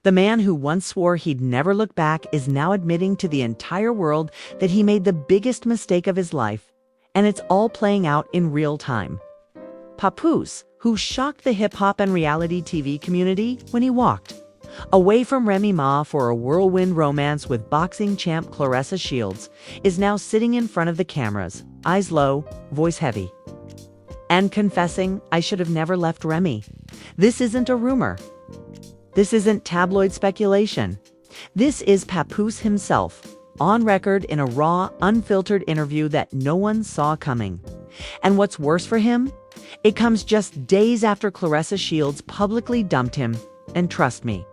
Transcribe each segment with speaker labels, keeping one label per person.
Speaker 1: The man who once swore he'd never look back is now admitting to the entire world that he made the biggest mistake of his life, and it's all playing out in real time. Papoose, who shocked the hip-hop and reality TV community when he walked away from Remy Ma for a whirlwind romance with boxing champ Claressa Shields, is now sitting in front of the cameras, eyes low, voice heavy, and confessing, "I should have never left Remy. This isn't a rumor. This isn't tabloid speculation. This is Papoose himself, on record in a raw, unfiltered interview that no one saw coming. And what's worse for him? It comes just days after Claressa Shields publicly dumped him. And trust me,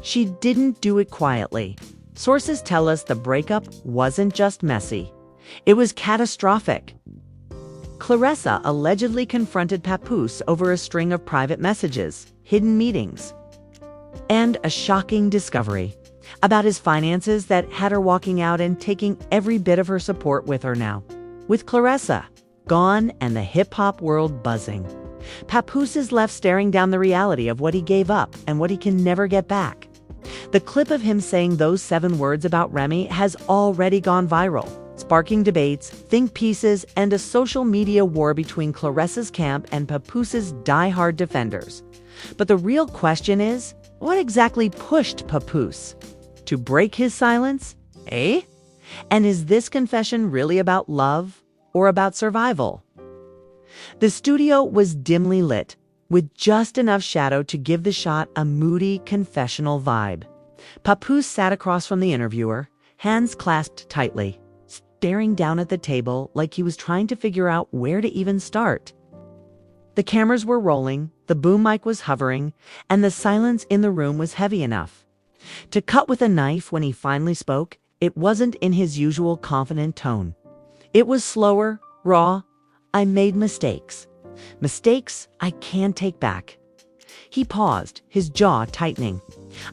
Speaker 1: she didn't do it quietly. Sources tell us the breakup wasn't just messy. It was catastrophic. Claressa allegedly confronted Papoose over a string of private messages, hidden meetings, and a shocking discovery about his finances that had her walking out and taking every bit of her support with her now. With Claressa gone and the hip-hop world buzzing, Papoose is left staring down the reality of what he gave up and what he can never get back. The clip of him saying those 7 words about Remy has already gone viral, sparking debates, think pieces, and a social media war between Claressa's camp and Papoose's die-hard defenders. But the real question is, what exactly pushed Papoose to break his silence? Eh? And is this confession really about love or about survival? The studio was dimly lit, with just enough shadow to give the shot a moody, confessional vibe. Papoose sat across from the interviewer, hands clasped tightly, staring down at the table like he was trying to figure out where to even start. The cameras were rolling, the boom mic was hovering, and the silence in the room was heavy enough to cut with a knife. When he finally spoke, it wasn't in his usual confident tone. It was slower, raw. "I made mistakes. Mistakes I can't take back." He paused, his jaw tightening.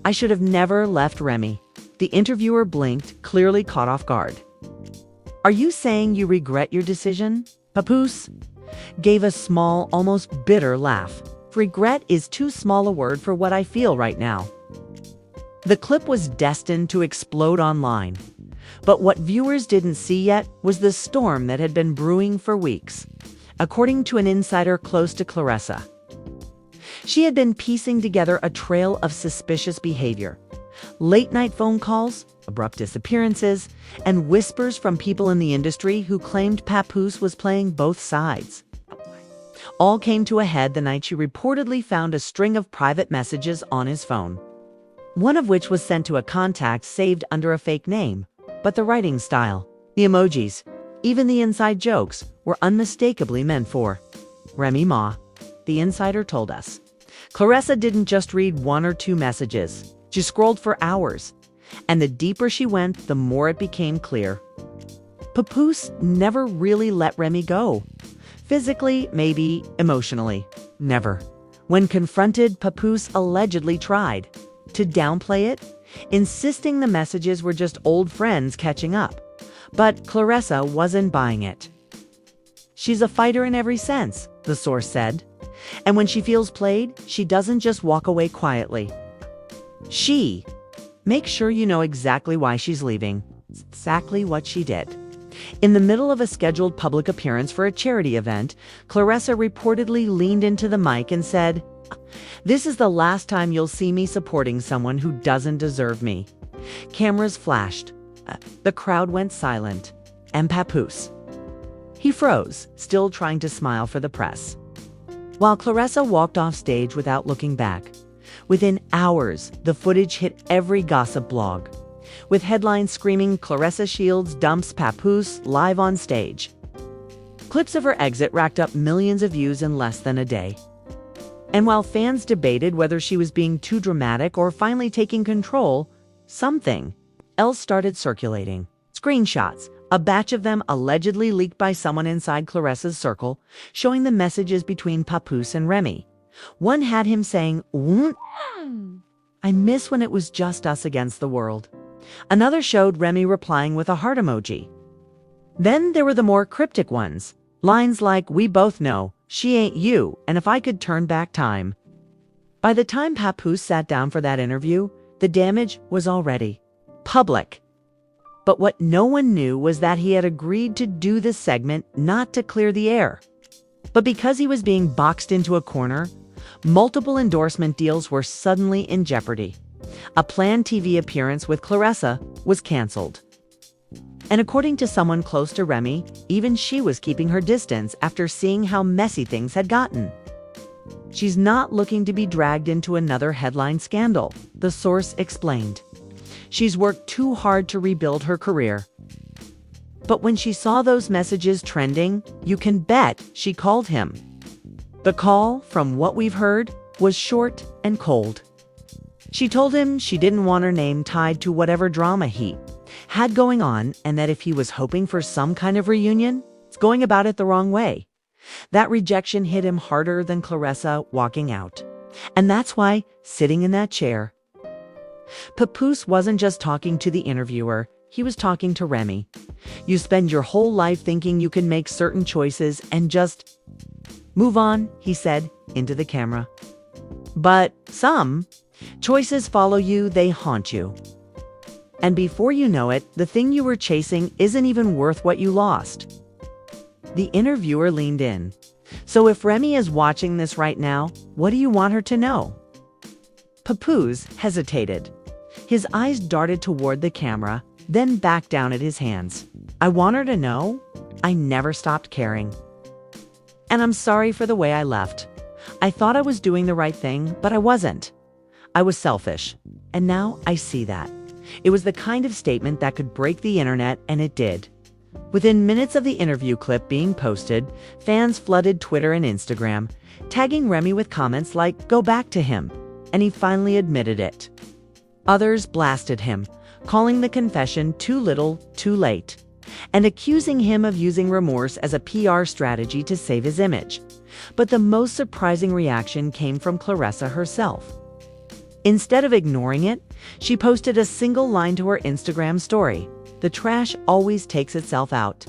Speaker 1: "I should have never left Remy." The interviewer blinked, clearly caught off guard. "Are you saying you regret your decision?" Papoose gave a small, almost bitter laugh. "Regret is too small a word for what I feel right now." The clip was destined to explode online. But what viewers didn't see yet was the storm that had been brewing for weeks. According to an insider close to Claressa, she had been piecing together a trail of suspicious behavior. Late-night phone calls, abrupt disappearances, and whispers from people in the industry who claimed Papoose was playing both sides. All came to a head the night she reportedly found a string of private messages on his phone, one of which was sent to a contact saved under a fake name. But the writing style, the emojis, even the inside jokes were unmistakably meant for Remy Ma, the insider told us. Claressa didn't just read 1 or 2 messages. She scrolled for hours. And the deeper she went, the more it became clear. Papoose never really let Remy go. Physically, maybe. Emotionally, never. When confronted, Papoose allegedly tried to downplay it, insisting the messages were just old friends catching up. But Claressa wasn't buying it. "She's a fighter in every sense," the source said. "And when she feels played, she doesn't just walk away quietly. She makes sure you know exactly why she's leaving." It's exactly what she did. In the middle of a scheduled public appearance for a charity event, Claressa reportedly leaned into the mic and said, "This is the last time you'll see me supporting someone who doesn't deserve me." Cameras flashed. The crowd went silent. And Papoose, he froze, still trying to smile for the press. While Claressa walked off stage without looking back. Within hours, the footage hit every gossip blog, with headlines screaming Claressa Shields dumps Papoose live on stage. Clips of her exit racked up millions of views in less than a day. And while fans debated whether she was being too dramatic or finally taking control, something else started circulating. Screenshots, a batch of them allegedly leaked by someone inside Claressa's circle, showing the messages between Papoose and Remy. One had him saying, "I miss when it was just us against the world." Another showed Remy replying with a heart emoji. Then there were the more cryptic ones. Lines like, "We both know, she ain't you, and if I could turn back time." By the time Papoose sat down for that interview, the damage was already public. But what no one knew was that he had agreed to do this segment not to clear the air, but because he was being boxed into a corner. Multiple endorsement deals were suddenly in jeopardy. A planned TV appearance with Claressa was canceled. And according to someone close to Remy, even she was keeping her distance after seeing how messy things had gotten. She's not looking to be dragged into another headline scandal, the source explained. She's worked too hard to rebuild her career. But when she saw those messages trending, you can bet she called him. The call, from what we've heard, was short and cold. She told him she didn't want her name tied to whatever drama he had going on, and that if he was hoping for some kind of reunion, it's going about it the wrong way. That rejection hit him harder than Claressa walking out. And that's why, sitting in that chair, Papoose wasn't just talking to the interviewer, he was talking to Remy. You spend your whole life thinking you can make certain choices and just move on, he said into the camera. But some choices follow you, they haunt you. And before you know it, the thing you were chasing isn't even worth what you lost. The interviewer leaned in. So if Remy is watching this right now, what do you want her to know? Papoose hesitated. His eyes darted toward the camera, then back down at his hands. I want her to know I never stopped caring. And I'm sorry for the way I left. I thought I was doing the right thing, but I wasn't. I was selfish. And now I see that. It was the kind of statement that could break the internet, and it did. Within minutes of the interview clip being posted, fans flooded Twitter and Instagram, tagging Remy with comments like, "Go back to him," and he finally admitted it. Others blasted him, calling the confession too little, too late, and accusing him of using remorse as a PR strategy to save his image. But the most surprising reaction came from Claressa herself. Instead of ignoring it, she posted a single line to her Instagram story. The trash always takes itself out.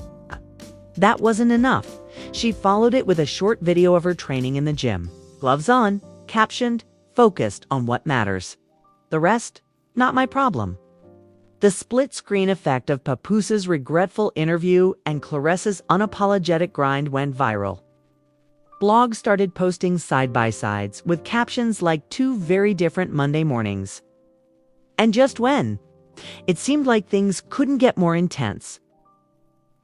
Speaker 1: That wasn't enough. She followed it with a short video of her training in the gym. Gloves on, captioned, focused on what matters. The rest, not my problem. The split-screen effect of Papoose's regretful interview and Claressa's unapologetic grind went viral. Blogs started posting side-by-sides with captions like two very different Monday mornings. And just when? It seemed like things couldn't get more intense.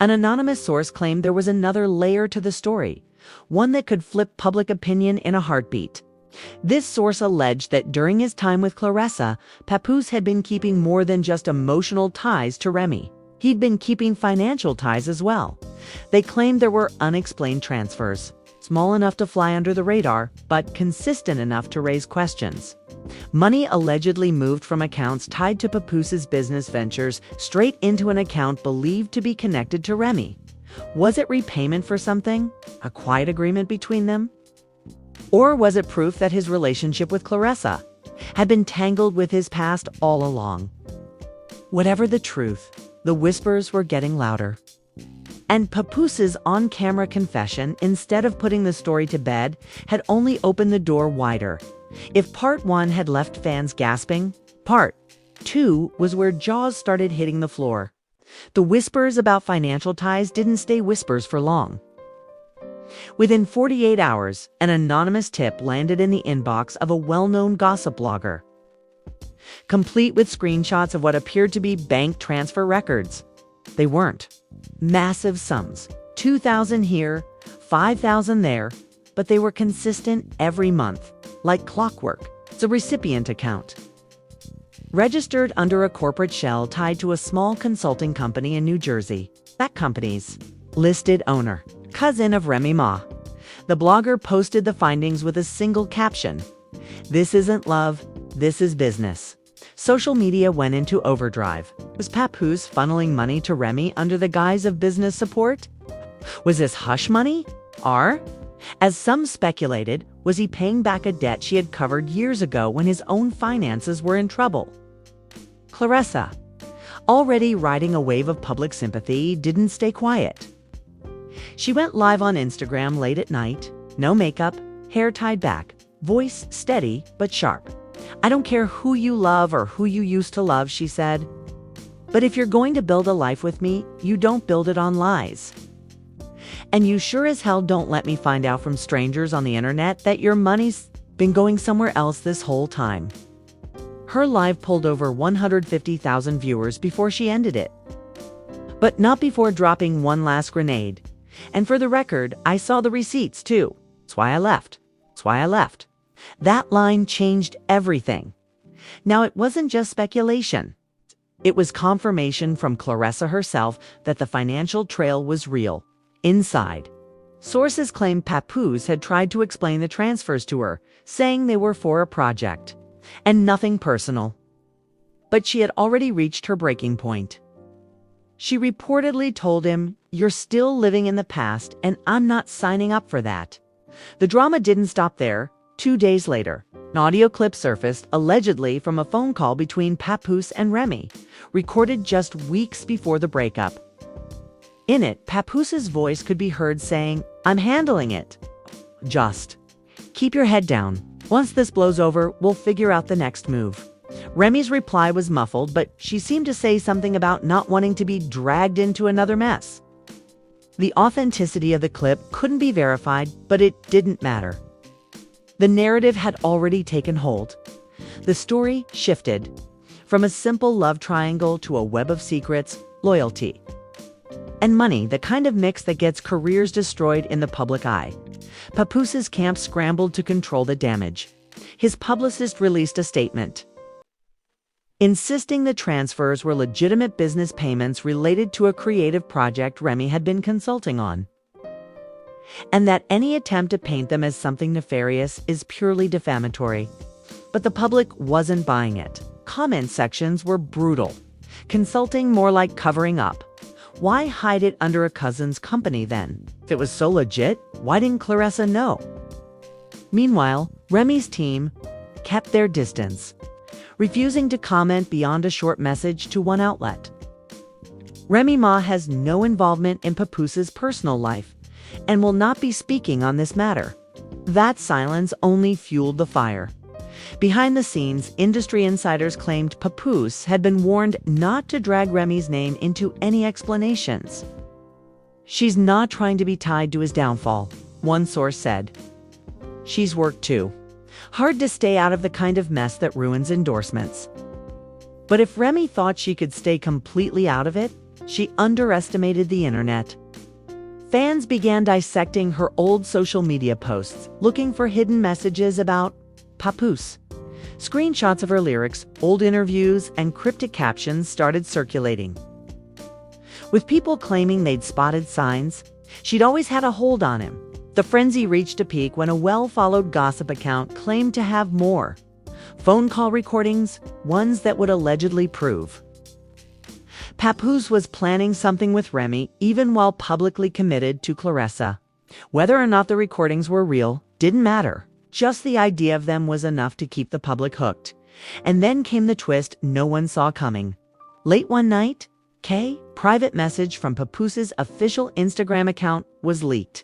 Speaker 1: An anonymous source claimed there was another layer to the story, one that could flip public opinion in a heartbeat. This source alleged that during his time with Claressa, Papoose had been keeping more than just emotional ties to Remy. He'd been keeping financial ties as well. They claimed there were unexplained transfers, small enough to fly under the radar, but consistent enough to raise questions. Money allegedly moved from accounts tied to Papoose's business ventures straight into an account believed to be connected to Remy. Was it repayment for something? A quiet agreement between them? Or was it proof that his relationship with Claressa had been tangled with his past all along? Whatever the truth, the whispers were getting louder. And Papoose's on-camera confession, instead of putting the story to bed, had only opened the door wider. If part 1 had left fans gasping, part 2 was where jaws started hitting the floor. The whispers about financial ties didn't stay whispers for long. Within 48 hours, an anonymous tip landed in the inbox of a well-known gossip blogger, complete with screenshots of what appeared to be bank transfer records. They weren't. Massive sums, $2,000 here, $5,000 there, but they were consistent every month, like clockwork. It's a recipient account, registered under a corporate shell tied to a small consulting company in New Jersey. That company's listed owner, cousin of Remy Ma. The blogger posted the findings with a single caption: "This isn't love, this is business." Social media went into overdrive. Was Papoose funneling money to Remy under the guise of business support? Was this hush money? Or, as some speculated, was he paying back a debt she had covered years ago when his own finances were in trouble? Claressa, already riding a wave of public sympathy, didn't stay quiet. She went live on Instagram late at night, no makeup, hair tied back, voice steady but sharp. "I don't care who you love or who you used to love," she said. "But if you're going to build a life with me, you don't build it on lies. And you sure as hell don't let me find out from strangers on the internet that your money's been going somewhere else this whole time." Her live pulled over 150,000 viewers before she ended it. But not before dropping one last grenade. "And for the record, I saw the receipts too. That's why I left. That's why I left." That line changed everything. Now, it wasn't just speculation. It was confirmation from Claressa herself that the financial trail was real, inside. Sources claim Papoose had tried to explain the transfers to her, saying they were for a project, and nothing personal. But she had already reached her breaking point. She reportedly told him, "You're still living in the past, and I'm not signing up for that." The drama didn't stop there. 2 days later, an audio clip surfaced, allegedly from a phone call between Papoose and Remy, recorded just weeks before the breakup. In it, Papoose's voice could be heard saying, "I'm handling it. Just keep your head down. Once this blows over, we'll figure out the next move." Remy's reply was muffled, but she seemed to say something about not wanting to be dragged into another mess. The authenticity of the clip couldn't be verified, but it didn't matter. The narrative had already taken hold. The story shifted from a simple love triangle to a web of secrets, loyalty, and money, the kind of mix that gets careers destroyed in the public eye. Papoose's camp scrambled to control the damage. His publicist released a statement, insisting the transfers were legitimate business payments related to a creative project Remy had been consulting on, and that any attempt to paint them as something nefarious is purely defamatory. But the public wasn't buying it. Comment sections were brutal. Consulting more like covering up. Why hide it under a cousin's company then? If it was so legit, why didn't Claressa know? Meanwhile, Remy's team kept their distance, refusing to comment beyond a short message to one outlet. Remy Ma has no involvement in Papoose's personal life and will not be speaking on this matter. That silence only fueled the fire. Behind the scenes, industry insiders claimed Papoose had been warned not to drag Remy's name into any explanations. "She's not trying to be tied to his downfall," one source said. "She's worked too hard to stay out of the kind of mess that ruins endorsements." But if Remy thought she could stay completely out of it, she underestimated the internet. Fans began dissecting her old social media posts, looking for hidden messages about Papoose. Screenshots of her lyrics, old interviews, and cryptic captions started circulating, with people claiming they'd spotted signs. She'd always had a hold on him. The frenzy reached a peak when a well-followed gossip account claimed to have more phone call recordings, ones that would allegedly prove Papoose was planning something with Remy, even while publicly committed to Claressa. Whether or not the recordings were real didn't matter. Just the idea of them was enough to keep the public hooked. And then came the twist no one saw coming. Late one night, private message from Papoose's official Instagram account was leaked.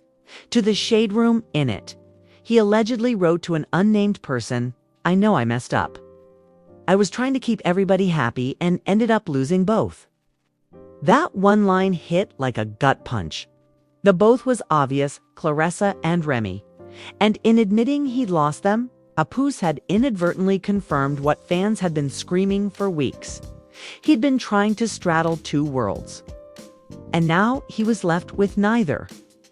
Speaker 1: To the shade room in it, he allegedly wrote to an unnamed person, "I know I messed up. I was trying to keep everybody happy and ended up losing both." That one line hit like a gut punch. The both was obvious, Claressa and Remy. And in admitting he'd lost them, Papoose had inadvertently confirmed what fans had been screaming for weeks. He'd been trying to straddle two worlds. And now he was left with neither.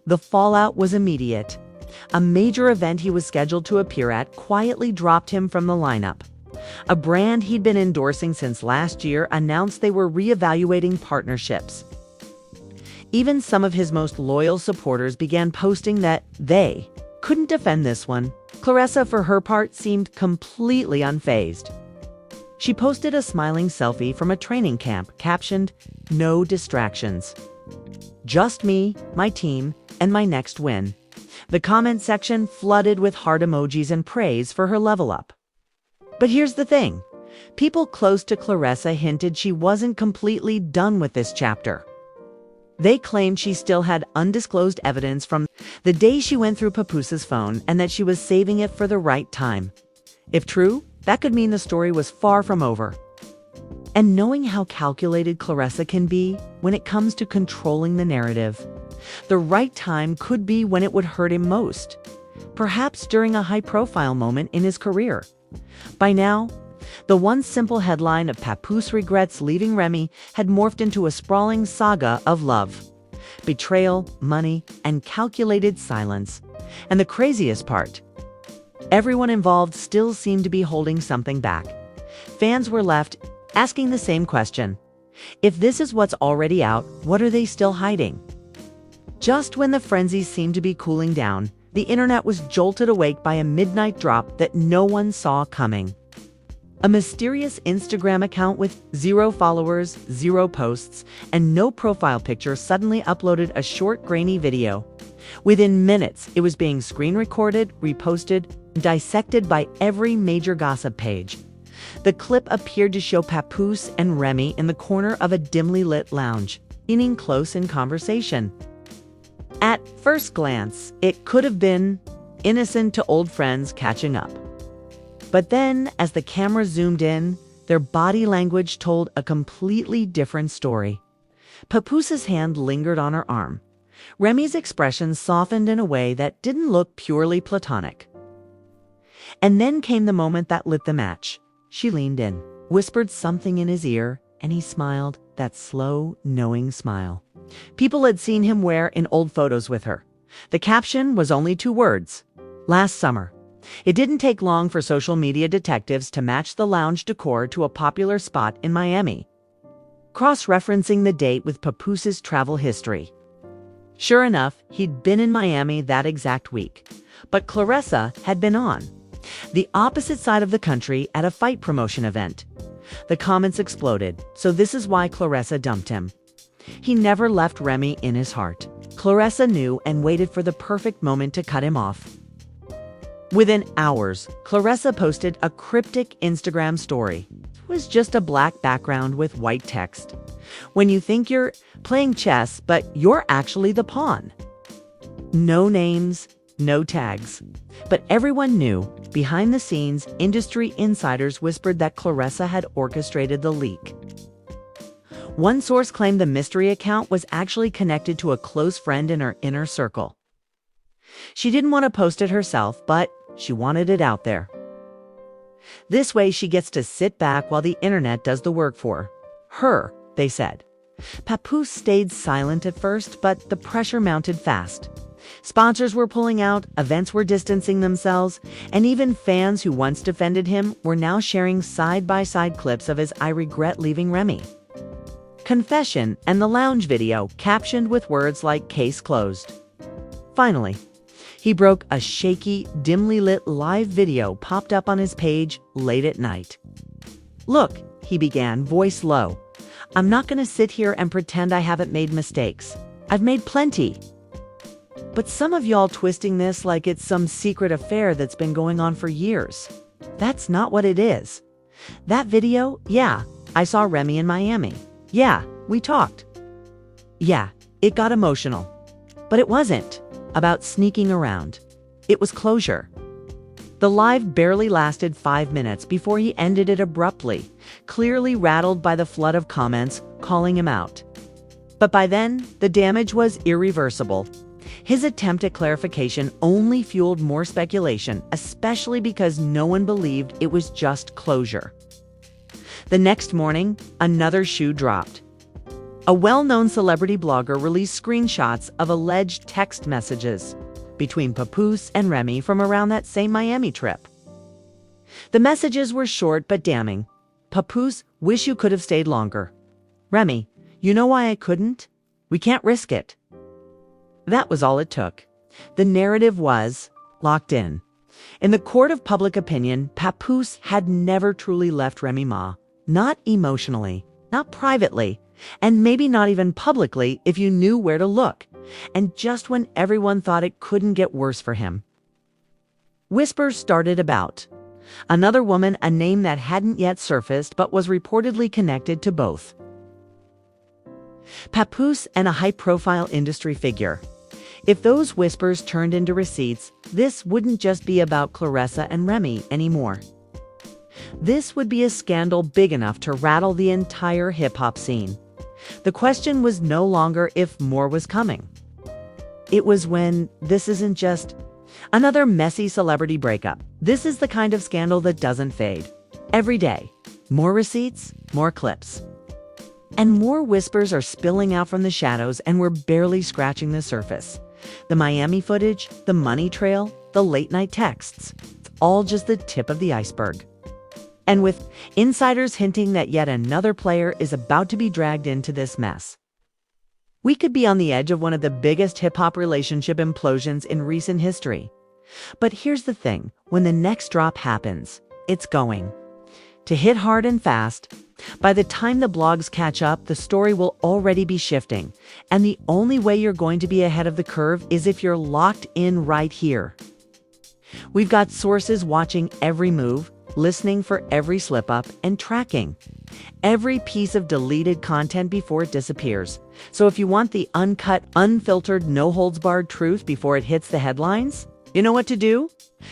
Speaker 1: The fallout was immediate. A major event he was scheduled to appear at quietly dropped him from the lineup. A brand he'd been endorsing since last year announced they were reevaluating partnerships. Even some of his most loyal supporters began posting that they couldn't defend this one. Claressa, for her part, seemed completely unfazed. She posted a smiling selfie from a training camp captioned, "No distractions. Just me, my team, and my next win." The comment section flooded with heart emojis and praise for her level up. But here's the thing. People close to Claressa hinted she wasn't completely done with this chapter. They claimed she still had undisclosed evidence from the day she went through Papoose's phone and that she was saving it for the right time. If true, that could mean the story was far from over. And knowing how calculated Claressa can be when it comes to controlling the narrative, the right time could be when it would hurt him most, perhaps during a high-profile moment in his career. By now, the once simple headline of Papoose regrets leaving Remy had morphed into a sprawling saga of love, betrayal, money, and calculated silence. And the craziest part, everyone involved still seemed to be holding something back. Fans were left asking the same question. If this is what's already out, what are they still hiding? Just when the frenzy seemed to be cooling down, the internet was jolted awake by a midnight drop that no one saw coming. A mysterious Instagram account with 0 followers, 0 posts, and no profile picture suddenly uploaded a short, grainy video. Within minutes, it was being screen recorded, reposted, and dissected by every major gossip page. The clip appeared to show Papoose and Remy in the corner of a dimly lit lounge, leaning close in conversation. At first glance, it could have been innocent to old friends catching up. But then, as the camera zoomed in, their body language told a completely different story. Papoose's hand lingered on her arm. Remy's expression softened in a way that didn't look purely platonic. And then came the moment that lit the match. She leaned in, whispered something in his ear, and he smiled, that slow, knowing smile people had seen him wear in old photos with her. The caption was only 2 words: last summer. It didn't take long for social media detectives to match the lounge decor to a popular spot in Miami, cross-referencing the date with Papoose's travel history. Sure enough, he'd been in Miami that exact week, but Claressa had been on the opposite side of the country at a fight promotion event. The comments exploded, so this is why Claressa dumped him. He never left Remy in his heart. Claressa knew and waited for the perfect moment to cut him off. Within hours, Claressa posted a cryptic Instagram story. It was just a black background with white text. When you think you're playing chess, but you're actually the pawn. No names, no tags. But everyone knew, behind the scenes, industry insiders whispered that Claressa had orchestrated the leak. One source claimed the mystery account was actually connected to a close friend in her inner circle. She didn't want to post it herself, but she wanted it out there. This way she gets to sit back while the internet does the work for her, they said. Papoose stayed silent at first, but the pressure mounted fast. Sponsors were pulling out, events were distancing themselves, and even fans who once defended him were now sharing side-by-side clips of his "I regret leaving Remy" confession and the lounge video, captioned with words like "case closed." Finally, he broke. A shaky, dimly lit live video popped up on his page late at night. "Look," he began, voice low. "I'm not going to sit here and pretend I haven't made mistakes. I've made plenty. But some of y'all twisting this like it's some secret affair that's been going on for years. That's not what it is. That video, yeah, I saw Remy in Miami. Yeah, we talked. Yeah, it got emotional. But it wasn't about sneaking around. It was closure." The live barely lasted 5 minutes before he ended it abruptly, clearly rattled by the flood of comments calling him out. But by then, the damage was irreversible. His attempt at clarification only fueled more speculation, especially because no one believed it was just closure. The next morning, another shoe dropped. A well-known celebrity blogger released screenshots of alleged text messages between Papoose and Remy from around that same Miami trip. The messages were short but damning. "Papoose, wish you could have stayed longer. Remy, you know why I couldn't? We can't risk it." That was all it took. The narrative was locked in. In the court of public opinion, Papoose had never truly left Remy Ma. Not emotionally, not privately, and maybe not even publicly if you knew where to look. And just when everyone thought it couldn't get worse for him, whispers started about another woman, a name that hadn't yet surfaced but was reportedly connected to both. Papoose and a high-profile industry figure. If those whispers turned into receipts, this wouldn't just be about Claressa and Remy anymore. This would be a scandal big enough to rattle the entire hip-hop scene. The question was no longer if more was coming. It was when this isn't just another messy celebrity breakup. This is the kind of scandal that doesn't fade. Every day, more receipts, more clips. And more whispers are spilling out from the shadows, and we're barely scratching the surface. The Miami footage, the money trail, the late-night texts. It's all just the tip of the iceberg. And with insiders hinting that yet another player is about to be dragged into this mess. We could be on the edge of one of the biggest hip-hop relationship implosions in recent history. But here's the thing, when the next drop happens, it's going to hit hard and fast. By the time the blogs catch up, the story will already be shifting, and the only way you're going to be ahead of the curve is if you're locked in right here. We've got sources watching every move, listening for every slip-up, and tracking every piece of deleted content before it disappears. So if you want the uncut, unfiltered, no-holds-barred truth before it hits the headlines, you know what to do?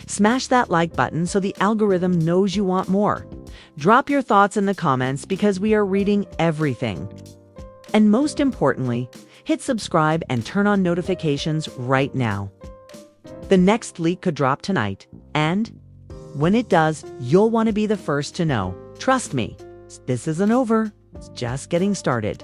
Speaker 1: Smash that like button so the algorithm knows you want more. Drop your thoughts in the comments because we are reading everything. And most importantly, hit subscribe and turn on notifications right now. The next leak could drop tonight, and when it does, you'll want to be the first to know. Trust me, this isn't over. It's just getting started.